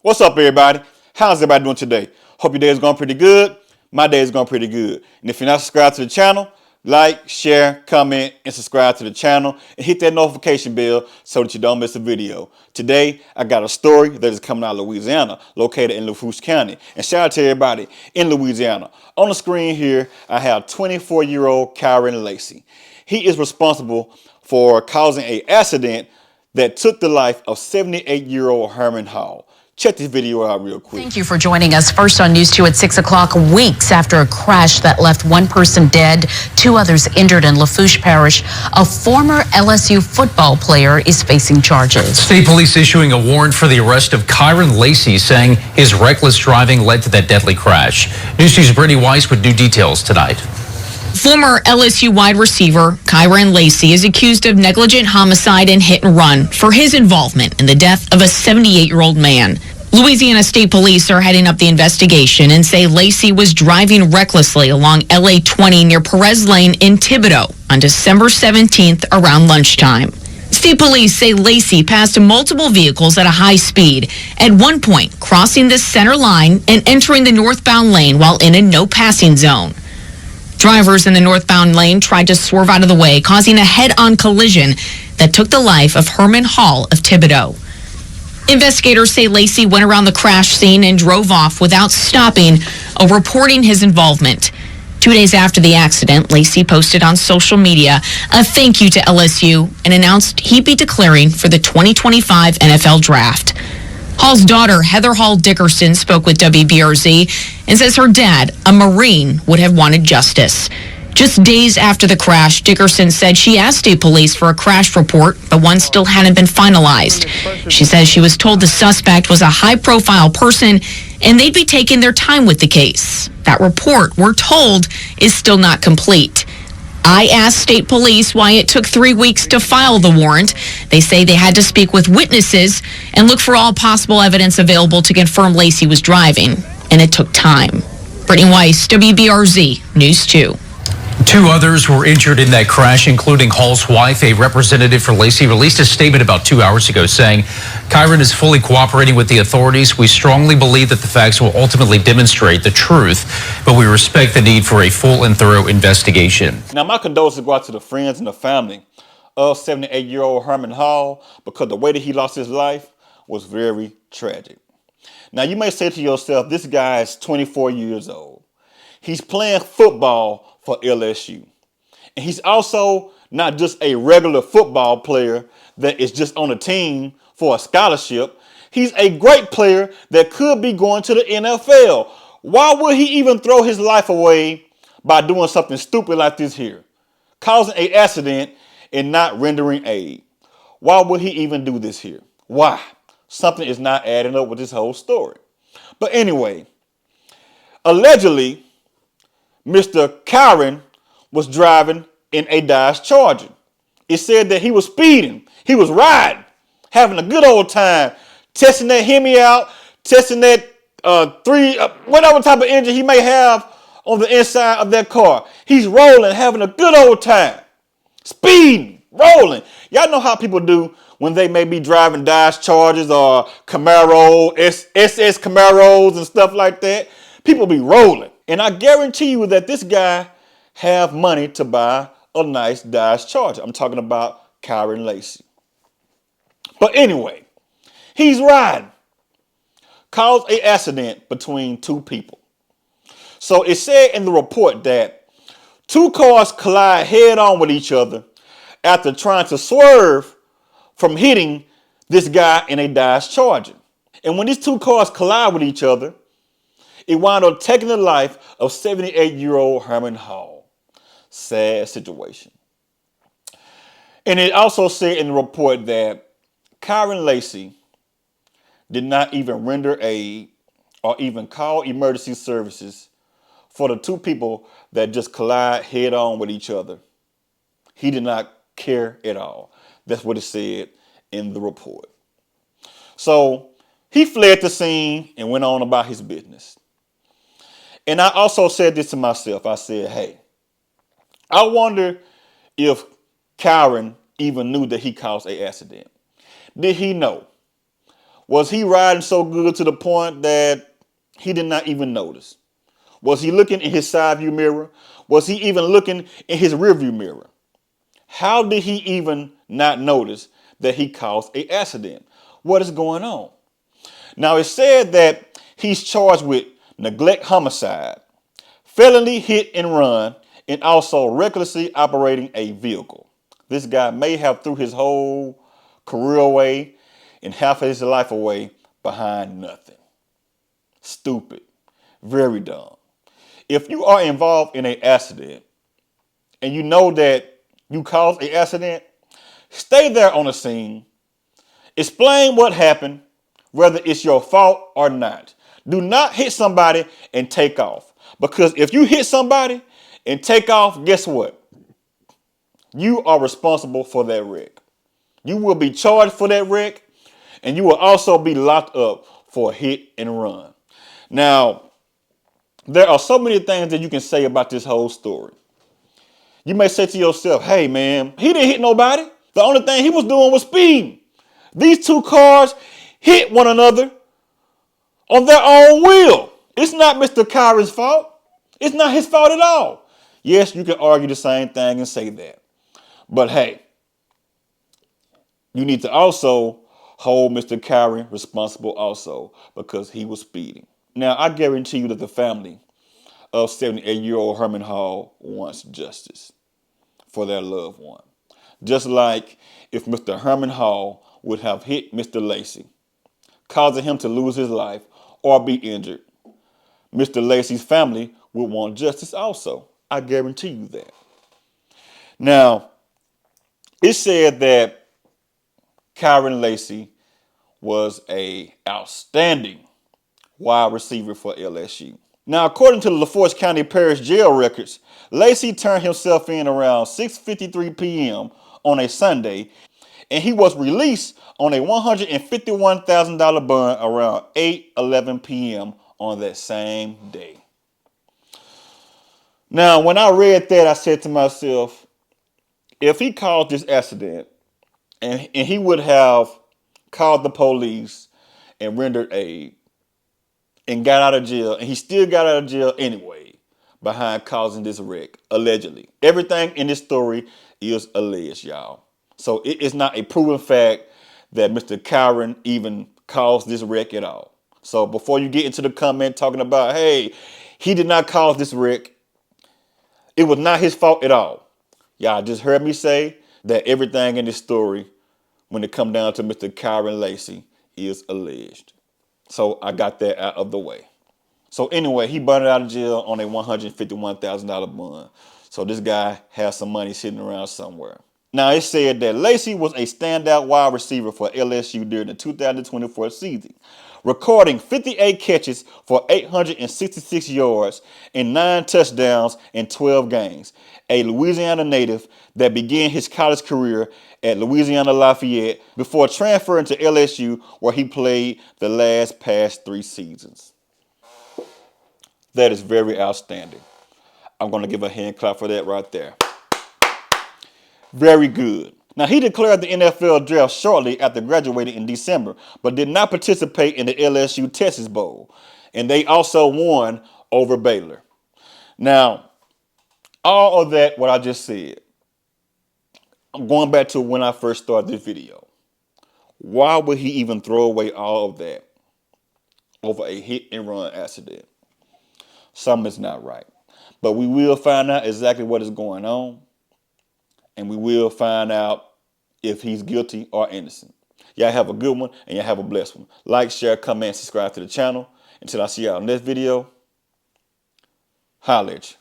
What's up, everybody? How's everybody doing today? Hope your day is going pretty good. My day is going pretty good. And if you're not subscribed to the channel, like, share, comment, and subscribe to the channel. And hit that notification bell so that you don't miss a video. Today, I got a story that is coming out of Louisiana, located in Lafourche County. And shout out to everybody in Louisiana. On the screen here, I have 24-year-old Kyron Lacy. He is responsible for causing an accident that took the life of 78-year-old Herman Hall. Check this video out real quick. Thank you for joining us first on News 2 at 6 o'clock, weeks after a crash that left one person dead, two others injured in Lafourche Parish. A former LSU football player is facing charges. State police issuing a warrant for the arrest of Kyron Lacy, saying his reckless driving led to that deadly crash. News 2's Brittany Weiss with new details tonight. Former LSU wide receiver Kyron Lacy is accused of negligent homicide and hit and run for his involvement in the death of a 78-year-old man. Louisiana State Police are heading up the investigation and say Lacy was driving recklessly along LA 20 near Perez Lane in Thibodaux on December 17th around lunchtime. State Police say Lacy passed multiple vehicles at a high speed, at one point crossing the center line and entering the northbound lane while in a no passing zone. Drivers in the northbound lane tried to swerve out of the way, causing a head-on collision that took the life of Herman Hall of Thibodaux. Investigators say Lacy went around the crash scene and drove off without stopping or reporting his involvement. 2 days after the accident, Lacy posted on social media a thank you to LSU and announced he'd be declaring for the 2025 NFL Draft. Hall's daughter, Heather Hall Dickerson, spoke with WBRZ and says her dad, a Marine, would have wanted justice. Just days after the crash, Dickerson said she asked state police for a crash report, but one still hadn't been finalized. She says she was told the suspect was a high-profile person and they'd be taking their time with the case. That report, we're told, is still not complete. I asked state police why it took 3 weeks to file the warrant. They say they had to speak with witnesses and look for all possible evidence available to confirm Lacy was driving, and it took time. Brittany Weiss, WBRZ, News 2. Two others were injured in that crash, including Hall's wife. A representative for Lacy released a statement about 2 hours ago saying, Kyron is fully cooperating with the authorities. We strongly believe that the facts will ultimately demonstrate the truth, but we respect the need for a full and thorough investigation. Now, my condolences go out to the friends and the family of 78-year-old Herman Hall, because the way that he lost his life was very tragic. Now, you may say to yourself, this guy is 24 years old. He's playing football for LSU. And he's also not just a regular football player that is just on a team for a scholarship. He's a great player that could be going to the NFL. Why would he even throw his life away by doing something stupid like this here? Causing an accident and not rendering aid. Why would he even do this here? Why? Something is not adding up with this whole story. But anyway, allegedly, Mr. Kyron was driving in a Dodge Charger. It said that he was speeding. He was riding, having a good old time, testing that Hemi out, testing that whatever type of engine he may have on the inside of that car. He's rolling, having a good old time, speeding, rolling. Y'all know how people do when they may be driving Dodge Chargers or Camaro, SS Camaros and stuff like that. People be rolling. And I guarantee you that this guy have money to buy a nice Dodge Charger. I'm talking about Kyron Lacy. But anyway, he's riding. Caused an accident between two people. So it said in the report that two cars collide head on with each other after trying to swerve from hitting this guy in a Dodge Charger. And when these two cars collide with each other, it wound up taking the life of 78-year-old Herman Hall. Sad situation. And it also said in the report that Kyron Lacy did not even render aid or even call emergency services for the two people that just collide head on with each other. He did not care at all. That's what it said in the report. So he fled the scene and went on about his business. And I also said this to myself. I said, hey, I wonder if Kyron even knew that he caused an accident. Did he know Was he riding so good to the point that he did not even notice? Was he looking in his side view mirror? Was he even looking in his rear view mirror? How did he even not notice that he caused an accident? What is going on? Now, it's said that he's charged with neglect homicide, felony hit and run, and also recklessly operating a vehicle. This guy may have threw his whole career away and half of his life away behind nothing. Stupid. Very dumb. If you are involved in an accident and you know that you caused an accident, stay there on the scene. Explain what happened, whether it's your fault or not. Do not hit somebody and take off. Because if you hit somebody and take off, guess what? You are responsible for that wreck. You will be charged for that wreck, and you will also be locked up for a hit and run. Now, there are so many things that you can say about this whole story. You may say to yourself, hey man, he didn't hit nobody. The only thing he was doing was speeding. These two cars hit one another on their own will. It's not Mr. Kyron's fault. It's not his fault at all. Yes, you can argue the same thing and say that. But hey, you need to also hold Mr. Kyron responsible also because he was speeding. Now, I guarantee you that the family of 78-year-old Herman Hall wants justice for their loved one. Just like if Mr. Herman Hall would have hit Mr. Lacy, causing him to lose his life or be injured, Mr. Lacy's family would want justice also. I guarantee you that. Now, it said that Kyron Lacy was an outstanding wide receiver for LSU. Now, according to the LaForce County Parish Jail records, Lacy turned himself in around 6:53 p.m. on a Sunday, and he was released on a $151,000 bond around 8:11 p.m. on that same day. Now, when I read that, I said to myself, if he caused this accident and he would have called the police and rendered aid and got out of jail, and he still got out of jail anyway behind causing this wreck, allegedly. Everything in this story is alleged, y'all. So it is not a proven fact that Mr. Kyron even caused this wreck at all. So before you get into the comment talking about, hey, he did not cause this wreck, it was not his fault at all. Y'all just heard me say that everything in this story, when it come down to Mr. Kyron Lacy, is alleged. So I got that out of the way. So anyway, he burned out of jail on a $151,000 bond. So this guy has some money sitting around somewhere. Now, it said that Lacy was a standout wide receiver for LSU during the 2024 season, recording 58 catches for 866 yards and 9 touchdowns in 12 games. A Louisiana native that began his college career at Louisiana Lafayette before transferring to LSU, where he played the past 3 seasons. That is very outstanding. I'm going to give a hand clap for that right there. Very good. Now, he declared the NFL draft shortly after graduating in December, but did not participate in the LSU Texas Bowl. And they also won over Baylor. Now, all of that, what I just said, I'm going back to when I first started this video. Why would he even throw away all of that over a hit and run accident? Something's not right. But we will find out exactly what is going on. And we will find out if he's guilty or innocent. Y'all have a good one and y'all have a blessed one. Like, share, comment, subscribe to the channel. Until I see y'all in this video, holla at you.